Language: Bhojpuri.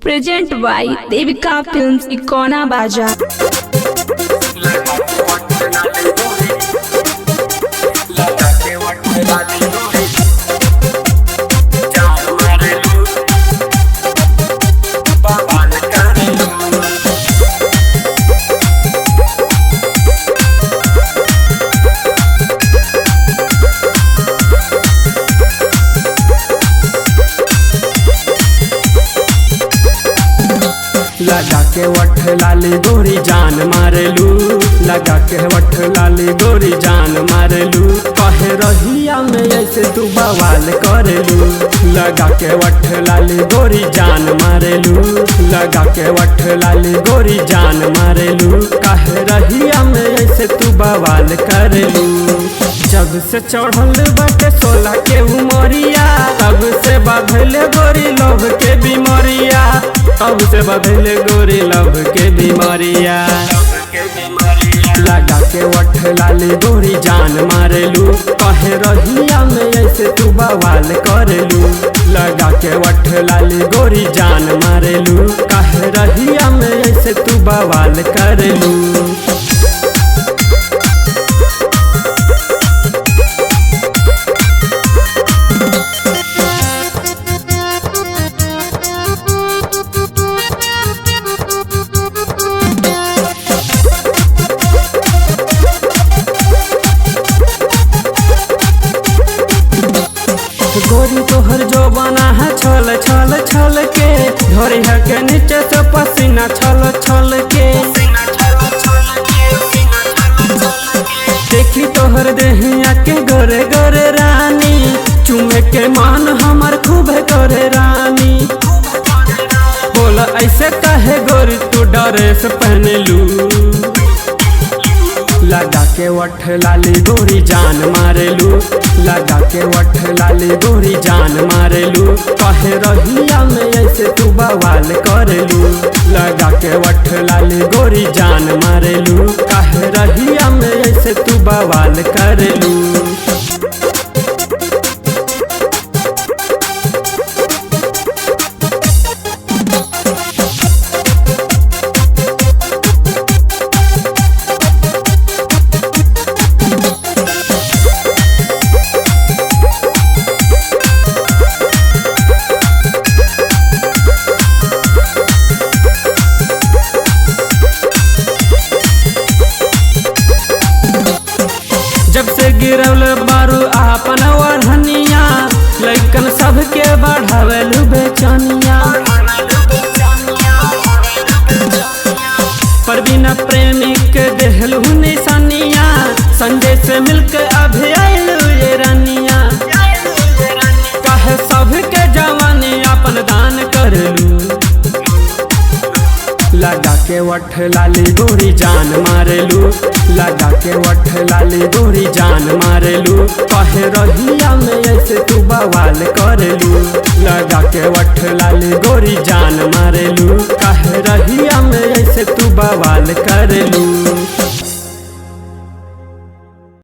Present by Devika films Ikauna बाजार। लगा के वठ लाली गोरी जान मारेलू, लगा के वठ लाली गोरी जान मारेलू। कहे रहिया में ऐसे तू बवाल करेलू, लगा के वठ लाली गोरी जान मारेलू, लगा के वठ लाली गोरी जान मारेलू। कहे रहिया में ऐसे तू बवाल करेलू। जब से चढ़ल बाटे 16 के उमरिया, तब से बधले गोरी लव के बीमारिया, तब से बधले गोरी लव के बीमारिया। लगा के वठ लाली गोरी जान मारेलू, कहे रहिया में ऐसे तू बवाल करेलू। लगा के वठ लाली गोरी जान मारेलू, कहे रहिया में ऐसे तू बवाल करेलू। गोरी तोहर जो बना है छल छल छल के, धोरी है के नीचे से पसीना छल छल के। देखी तोहर देहिया के गोरे गोरे रानी, चुमे के मान हमर खूबे गोरे रानी। बोला ऐसे कहे गोरी तू ड्रेस पहनलू, लगा के वठ लाली गोरी जान मारेलू, लगा के वठ लाली गोरी जान मारेलू। कहे रहिया में ऐसे तू बवाल करेलू, लगा के वठ लाली गोरी जान मारेलू। कहे रहिया में ऐसे तू बवाल करेलू। जब से गिरल बारू आपन वरहनिया, लइकन सबके बढ़ावेलू बेचनिया। परवीना प्रेमी के देहलू निशानिया, संजय से मिलके अभी आयलू ये रानिया। कहे सबके जवानी अपन दान करलू, लगा के वठ लाली गोरी जान मारेलू, लगा के वठ लाली गोरी जान मारेलू। कहे रहिया में ऐसे तू बवाल करेलू, लगा के वठ लाली गोरी जान मारेलू। कहे रहिया में ऐसे तू बवाल करेलू।